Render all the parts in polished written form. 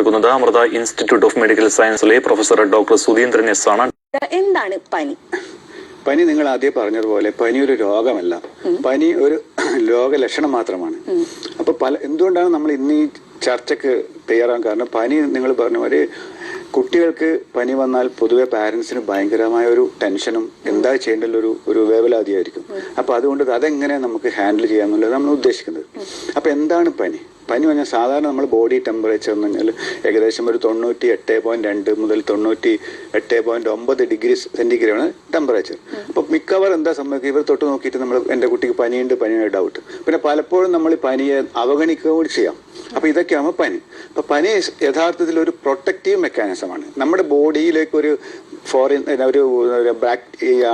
Amrita institute of medical സയൻസിലെ professor doctor Sudheendran S ആണ്. എന്താണ് പനി? പനി നിങ്ങൾ ആദ്യം പറഞ്ഞതുപോലെ പനി ഒരു രോഗമല്ല, പനി ഒരു രോഗലക്ഷണം മാത്രമാണ്. അപ്പൊ എന്തുകൊണ്ടാണ് നമ്മൾ ഇന്ന് ഈ ചർച്ചയ്ക്ക് തയ്യാറാൻ കാരണം, പനി നിങ്ങൾ പറഞ്ഞ പോലെ കുട്ടികൾക്ക് പനി വന്നാൽ പൊതുവെ പാരന്റ്സിന് ഭയങ്കരമായ ഒരു ടെൻഷനും എന്താ ചെയ്യേണ്ട ഒരു വേവലാതിയായിരിക്കും. അപ്പൊ അതുകൊണ്ട് അതെങ്ങനെ നമുക്ക് ഹാൻഡിൽ ചെയ്യാന്നുള്ളത് നമ്മൾ ഉദ്ദേശിക്കുന്നത്. അപ്പൊ എന്താണ് പനി? പനി പറഞ്ഞാൽ സാധാരണ നമ്മൾ ബോഡി ടെമ്പറേച്ചർ എന്ന് പറഞ്ഞാൽ ഏകദേശം ഒരു 98.2 മുതൽ 98.9 ഡിഗ്രി സെന്റിഗ്രേഡാണ് ടെമ്പറേച്ചർ. അപ്പൊ മിക്കവാറും എന്താ സംഭവിക്കുക, ഇവർ തൊട്ട് നോക്കിയിട്ട് നമ്മൾ എന്റെ കുട്ടിക്ക് പനിയുടെ ഡൗട്ട്, പിന്നെ പലപ്പോഴും നമ്മൾ പനിയെ അവഗണിക്കുക കൂടി ചെയ്യാം. അപ്പൊ ഇതൊക്കെയാണ് പനി. അപ്പൊ പനി യഥാർത്ഥത്തിൽ ഒരു പ്രൊട്ടക്റ്റീവ് മെക്കാനിസമാണ്. നമ്മുടെ ബോഡിയിലേക്ക് ഒരു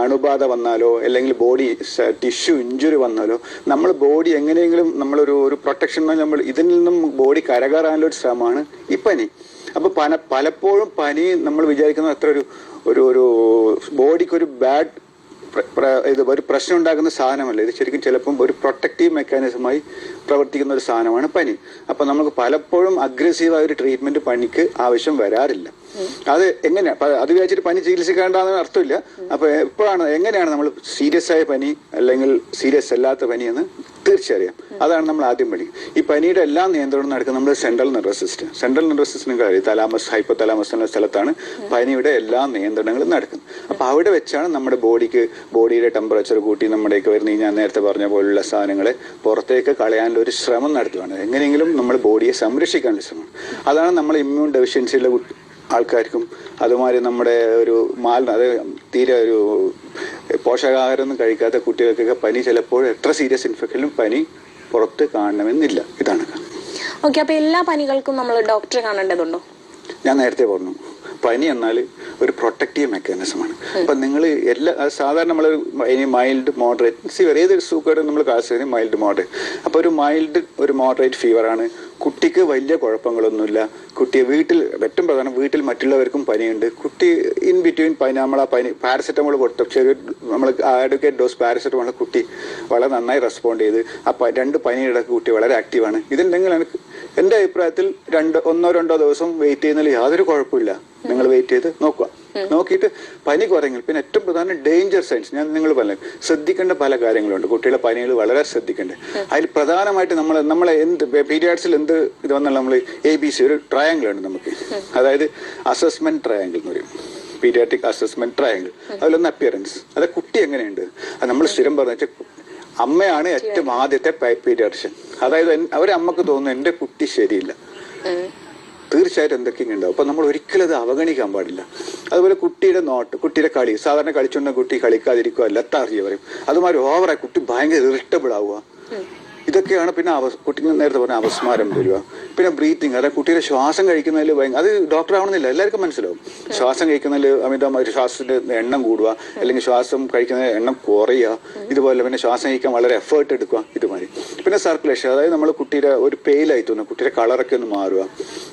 അണുബാധ വന്നാലോ അല്ലെങ്കിൽ ബോഡി ടിഷ്യൂ ഇഞ്ചുറി വന്നാലോ നമ്മൾ ബോഡി എങ്ങനെയെങ്കിലും നമ്മളൊരു പ്രൊട്ടക്ഷൻ നമ്മൾ ഇതിൽ നിന്നും ബോഡി കരകയറാനുള്ള ഒരു ശ്രമമാണ് ഈ പനി. അപ്പൊ പലപ്പോഴും പനി നമ്മൾ വിചാരിക്കുന്ന അത്ര ഒരു ബോഡിക്ക് ഒരു ഒരു പ്രശ്നം ഉണ്ടാക്കുന്ന സാധനമല്ല ഇത്. ശരിക്കും ചിലപ്പം ഒരു പ്രൊട്ടക്റ്റീവ് മെക്കാനിസമായി പ്രവർത്തിക്കുന്ന ഒരു സാധനമാണ് പനി. അപ്പൊ നമുക്ക് പലപ്പോഴും അഗ്രസീവായ ഒരു ട്രീറ്റ്മെന്റ് പനിക്ക് ആവശ്യം വരാറില്ല. അത് എങ്ങനെയാ അത് വിചാരിച്ചിട്ട് പനി ചികിത്സിക്കേണ്ടെന്ന് അർത്ഥമില്ല. അപ്പൊ എങ്ങനെയാണ് നമ്മൾ സീരിയസ് ആയ പനി അല്ലെങ്കിൽ സീരിയസ് അല്ലാത്ത പനി എന്ന് തീർച്ചയായും അതാണ് നമ്മൾ ആദ്യം പഠിക്കും. ഈ പനിയുടെ എല്ലാ നിയന്ത്രണവും നടക്കുന്നത് നമ്മുടെ സെൻട്രൽ നെർവസ് സിസ്റ്റം കഴിയും. തലാമസ് ഹൈപ്പോതലാമസ് എന്ന സ്ഥലത്താണ് പനിയുടെ എല്ലാ നിയന്ത്രണങ്ങളും നടക്കുന്നത്. അപ്പൊ അവിടെ വെച്ചാണ് നമ്മുടെ ബോഡിയുടെ ടെമ്പറേച്ചർ കൂട്ടി നമ്മുടെയൊക്കെ വരുന്ന ഞാൻ നേരത്തെ പറഞ്ഞ പോലുള്ള സാധനങ്ങളെ പുറത്തേക്ക് കളയാനുള്ള ഒരു ശ്രമം നടത്തുകയാണ്. എങ്ങനെയെങ്കിലും നമ്മൾ ബോഡിയെ സംരക്ഷിക്കാനുള്ള ശ്രമമാണ്. അതാണ് നമ്മൾ ഇമ്മ്യൂൺ ഡെഫിഷ്യൻസിയുള്ള ആൾക്കാർക്കും അതുമാതിരി നമ്മുടെ തീരെ ഒരു പോഷകാഹാരമൊന്നും കഴിക്കാത്ത കുട്ടികൾക്കൊക്കെ പനി ചിലപ്പോൾ എത്ര സീരിയസ് ഇൻഫെക്ഷനും പനി പുറത്ത് കാണണമെന്നില്ല. ഇതാണ്. ഓക്കെ, അപ്പൊ എല്ലാ പനികൾക്കും നമ്മൾ ഡോക്ടറെ കാണേണ്ടതുണ്ടോ? ഞാൻ നേരത്തെ പറഞ്ഞു, പനി എന്നാൽ ഒരു പ്രൊട്ടക്റ്റീവ് മെക്കാനിസമാണ്. അപ്പൊ നിങ്ങൾ സാധാരണ നമ്മൾ മൈൽഡ് മോഡറേറ്റ് ഫീവർ ഏതൊരു സൂക്കേട് നമ്മൾ കാണിച്ചത് മൈൽഡ് മോഡറേറ്റ്. അപ്പൊ ഒരു മോഡറേറ്റ് ഫീവറാണ്. കുട്ടിക്ക് വലിയ കുഴപ്പങ്ങളൊന്നുമില്ല. കുട്ടിയെ ഏറ്റവും പ്രധാനം വീട്ടിൽ മറ്റുള്ളവർക്കും പനിയുണ്ട്. കുട്ടി ഇൻ ബിറ്റ്വീൻ പനി പാരസെറ്റമോൾ കൊടുത്ത നമ്മൾ അഡ്വക്കേറ്റ് ഡോസ് പാരസെറ്റമോൾ കുട്ടി വളരെ നന്നായി റെസ്പോണ്ട് ചെയ്ത് രണ്ട് പനിയുടെ കുട്ടി വളരെ ആക്റ്റീവാണ്. ഇതുണ്ടെങ്കിൽ എന്റെ അഭിപ്രായത്തിൽ 1-2 ദിവസം വെയിറ്റ് ചെയ്യുന്നതിൽ യാതൊരു കുഴപ്പമില്ല. നിങ്ങൾ വെയിറ്റ് ചെയ്ത് നോക്കുക. നോക്കിയിട്ട് പനി കുറയെങ്കിൽ പിന്നെ ഏറ്റവും പ്രധാനം ഡേഞ്ചർ സൈൻസ് നിങ്ങൾ പറഞ്ഞു ശ്രദ്ധിക്കേണ്ട പല കാര്യങ്ങളുണ്ട്. കുട്ടികളുടെ പനികൾ വളരെ ശ്രദ്ധിക്കേണ്ടത്. അതിൽ പ്രധാനമായിട്ട് നമ്മളെ പീരിയാഡ്സിൽ എന്ത് ഇത് വന്നാൽ നമ്മൾ ABC ഒരു ട്രയാങ്കിൾ ഉണ്ട് നമുക്ക്. അതായത് അസസ്മെന്റ് ട്രയാങ്കിൾ എന്ന് പറയും, പീരിയാട്രിക് അസസ്മെന്റ് ട്രയാങ്കിൾ. അതിലൊന്ന് അപ്പിയറൻസ്, അത് കുട്ടി എങ്ങനെയുണ്ട്. അത് നമ്മൾ സ്ഥിരം പറഞ്ഞ അമ്മയാണ് ഏറ്റവും ആദ്യത്തെ പീരിയാട്രിഷ്യൻ. അതായത് അമ്മക്ക് തോന്നുന്നു എന്റെ കുട്ടി ശരിയില്ല, തീർച്ചയായിട്ടും എന്തൊക്കെയും ഉണ്ടാവും. അപ്പൊ നമ്മൾ ഒരിക്കലും അത് അവഗണിക്കാൻ പാടില്ല. അതുപോലെ കുട്ടിയുടെ കളി, സാധാരണ കളിച്ചുകൊണ്ട കുട്ടി കളിക്കാതിരിക്കുക, ലത്താർജിയ പറയും. അതുമാതിരി ഓവറായി കുട്ടി ഭയങ്കര ഇറിറ്റബിൾ ആവുക, ഇതൊക്കെയാണ്. പിന്നെ കുട്ടിക്ക് നേരത്തെ പറഞ്ഞ അപസ്മാരം വരിക. പിന്നെ ബ്രീത്തിങ്, അതായത് കുട്ടിയുടെ ശ്വാസം കഴിക്കുന്നതിൽ അത് ഡോക്ടർ ആവണമെന്നില്ല, എല്ലാവർക്കും മനസ്സിലാവും. ശ്വാസം കഴിക്കുന്നതിൽ അമിതമായി ശ്വാസത്തിന്റെ എണ്ണം കൂടുക അല്ലെങ്കിൽ ശ്വാസം കഴിക്കുന്നതിൽ എണ്ണം കുറയുക. ഇതുപോലെ പിന്നെ ശ്വാസം കഴിക്കാൻ വളരെ എഫേർട്ട് എടുക്കുക. ഇതുമാതിരി പിന്നെ സർക്കുലേഷൻ, അതായത് നമ്മൾ കുട്ടിയുടെ ഒരു പെയിലായി തോന്നുന്നു, കുട്ടിയുടെ കളറൊക്കെ ഒന്ന് മാറുക.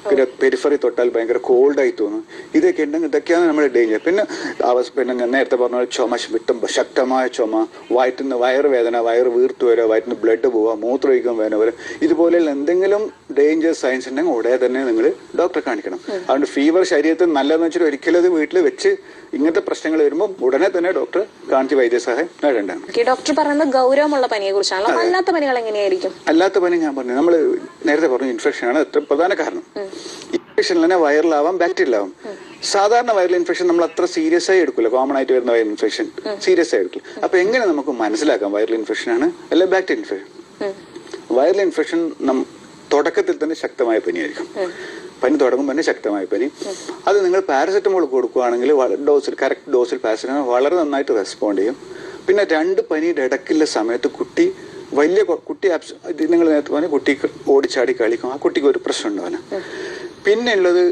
പിന്നെ പെരിഫറി തൊട്ടാൽ ഭയങ്കര കോൾഡായി തോന്നും. ഇതൊക്കെ ഉണ്ടെങ്കിൽ ഇതൊക്കെയാണ് നമ്മുടെ ഡേഞ്ചർ. പിന്നെ ഞാൻ നേരത്തെ പറഞ്ഞ ശക്തമായ ചുമ, വയറുവേദന, വയറ് വീർത്തു വരിക, വയറ്റിന് ബ്ലഡ് പോവുക, മൂത്രമൊഴിക്കാൻ വേദന വരെ, ഇതുപോലെ എന്തെങ്കിലും ഡേഞ്ചർ സയൻസ് ഉണ്ടെങ്കിൽ ഉടനെ തന്നെ നിങ്ങൾ ഡോക്ടറെ കാണിക്കണം. അതുകൊണ്ട് ഫീവർ ശരീരത്തിൽ നല്ലതെന്ന് വെച്ചിട്ട് ഒരിക്കലും അത് വീട്ടിൽ വെച്ച് ഇങ്ങനത്തെ പ്രശ്നങ്ങൾ വരുമ്പോൾ ഉടനെ തന്നെ ഡോക്ടറെ കാണിച്ച് വൈദ്യസഹായം നേടേണ്ടതാണ്. ഡോക്ടർ പറയുന്നത് ഗൗരവമുള്ള പനിയെ കുറിച്ചാണല്ലോ. അല്ലാത്ത പനികൾ എങ്ങനെയായിരിക്കും? അല്ലാത്ത പനി ഞാൻ പറഞ്ഞു, നമ്മൾ നേരത്തെ പറഞ്ഞു ഇൻഫെക്ഷൻ ആണ് ഏറ്റവും പ്രധാന കാരണം. ഇൻഫെക്ഷൻ തന്നെ വൈറലാവാം, ബാക്ടീരിയലാവാം. സാധാരണ വൈറൽ ഇൻഫെക്ഷൻ നമ്മൾ അത്ര സീരിയസ് ആയി എടുക്കില്ല. കോമൺ ആയിട്ട് വരുന്ന വൈറൽ ഇൻഫെക്ഷൻ സീരിയസ് ആയി എടുക്കില്ല. അപ്പൊ എങ്ങനെ നമുക്ക് മനസ്സിലാക്കാം വൈറൽ ഇൻഫെക്ഷൻ ആണ് അല്ലെ ബാക്ടീരിയൽ ഇൻഫെക്ഷൻ? വൈറൽ ഇൻഫെക്ഷൻ തുടക്കത്തിൽ തന്നെ ശക്തമായ പനിയായിരിക്കും. പനി തുടങ്ങുമ്പോൾ തന്നെ ശക്തമായ പനി. അത് നിങ്ങൾ പാരസെറ്റമോൾ കൊടുക്കുകയാണെങ്കിൽ കറക്റ്റ് ഡോസിൽ പാരസെറ്റമോൾ വളരെ നന്നായിട്ട് റെസ്പോണ്ട് ചെയ്യും. പിന്നെ 2 പനിയുടെ ഇടയ്ക്കുള്ള സമയത്ത് കുട്ടി നിങ്ങൾ നേരത്തെ പറഞ്ഞ കുട്ടി ഓടിച്ചാടി കളിക്കും, ആ കുട്ടിക്ക് ഒരു പ്രശ്നം ഉണ്ടാവില്ല. പിന്നെ ഉള്ളത്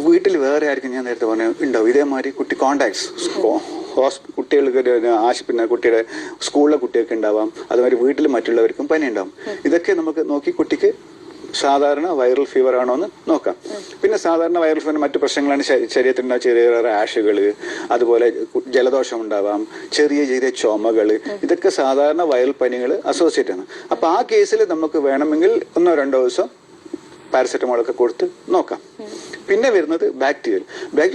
വീട്ടിൽ വേറെ ആയിരിക്കും, ഞാൻ നേരത്തെ പറഞ്ഞ ഉണ്ടാവും ഇതേമാതിരി കുട്ടി കോണ്ടാക്ട്സ്, കുട്ടികൾക്ക് പിന്നെ കുട്ടിയുടെ സ്കൂളിലെ കുട്ടികൾക്ക് ഉണ്ടാവാം. അതുമാതിരി വീട്ടിൽ മറ്റുള്ളവർക്കും പനി ഉണ്ടാവും. ഇതൊക്കെ നമുക്ക് നോക്കി കുട്ടിക്ക് സാധാരണ വൈറൽ ഫീവർ ആണോ എന്ന് നോക്കാം. പിന്നെ സാധാരണ വൈറൽ ഫീവർ മറ്റു പ്രശ്നങ്ങളാണ് ശരീരത്തിനുണ്ടാകുന്ന ചെറിയ റാഷുകൾ, അതുപോലെ ജലദോഷം ഉണ്ടാവാം, ചെറിയ ചുമകൾ. ഇതൊക്കെ സാധാരണ വൈറൽ പനികൾ അസോസിയേറ്റ് ആണ്. അപ്പൊ ആ കേസിൽ നമുക്ക് വേണമെങ്കിൽ 1-2 ദിവസം പാരസെറ്റമോൾ ഒക്കെ കൊടുത്ത് നോക്കാം. പിന്നെ വരുന്നത് ബാക്ടീരിയൽ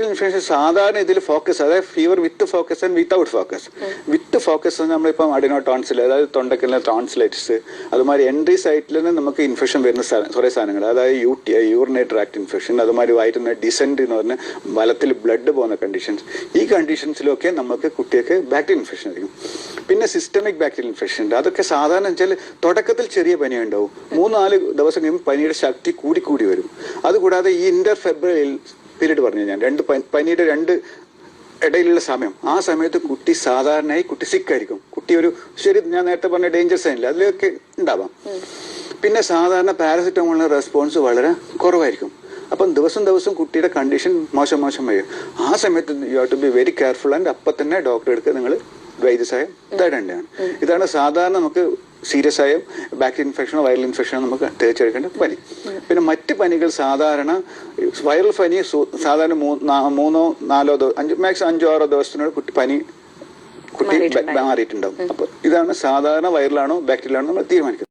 ഇൻഫെക്ഷൻ സാധാരണ ഇതിൽ ഫോക്കസ്, അതായത് fever with focus and without focus. With focus നമ്മളിപ്പം അഡിനോ ടോൺസിൽ, അതായത് തൊണ്ടക്കിലെ ടോൺസിലൈറ്റിസ്, അതുമാതിരി എൻട്രി സൈറ്റിൽ നിന്ന് നമുക്ക് ഇൻഫെക്ഷൻ വരുന്ന കുറേ സാധനങ്ങൾ, അതായത് UTI, യൂറിനറി ട്രാക്ട് ഇൻഫെക്ഷൻ, അതുമാതിരി വയറ്റുന്ന ഡിസെൻറ്റ് എന്ന് പറഞ്ഞ മലത്തിൽ ബ്ലഡ് പോകുന്ന കണ്ടീഷൻസ്. ഈ കണ്ടീഷൻസിലൊക്കെ നമുക്ക് കുട്ടിയൊക്കെ ബാക്ടീരിയൽ ഇൻഫെക്ഷൻ ആയിരിക്കും. പിന്നെ സിസ്റ്റമിക് ബാക്ടീരിയൽ ഇൻഫെക്ഷൻ ഉണ്ട്. അതൊക്കെ സാധാരണ വെച്ചാൽ തുടക്കത്തിൽ ചെറിയ പനി ഉണ്ടാവും, 3-4 ദിവസം കഴിയുമ്പോൾ പനിയുടെ ശക്തി കൂടി വരും. അതുകൂടാതെ ഈ ഇന്റർഫെബ്രൽ പീരീഡ് പറഞ്ഞു ഞാൻ, പനിയുടെ ഇടയിലുള്ള സമയം, ആ സമയത്ത് കുട്ടി സാധാരണയായി സിക്കായിരിക്കും. കുട്ടി ഒരു ഞാൻ നേരത്തെ പറഞ്ഞ ഡേഞ്ചർ സൈനില്ല, അതിലൊക്കെ ഉണ്ടാവാം. പിന്നെ സാധാരണ പാരസെറ്റമോളിന്റെ റെസ്പോൺസ് വളരെ കുറവായിരിക്കും. അപ്പം ദിവസം കുട്ടിയുടെ കണ്ടീഷൻ മോശം വരും. ആ സമയത്ത് you have to be very careful and അപ്പം തന്നെ ഡോക്ടറെ അടുത്ത് നിങ്ങൾ വൈദ്യസഹായം തേടേണ്ടതാണ്. ഇതാണ് സാധാരണ നമുക്ക് സീരിയസ് ആയ ബാക്ടീരിയൽ ഇൻഫെക്ഷനോ വൈറൽ ഇൻഫെക്ഷനോ നമുക്ക് തേച്ചെടുക്കേണ്ട പനി. പിന്നെ മറ്റ് പനികൾ സാധാരണ വൈറൽ പനി സാധാരണ 3-4 മാക്സിമം 5-6 ദിവസത്തിനോട് കുട്ടി മാറിയിട്ടുണ്ടാവും. അപ്പൊ ഇതാണ് സാധാരണ വൈറലാണോ ബാക്ടീരിയലാണോ നമ്മൾ തീരുമാനിക്കുന്നത്.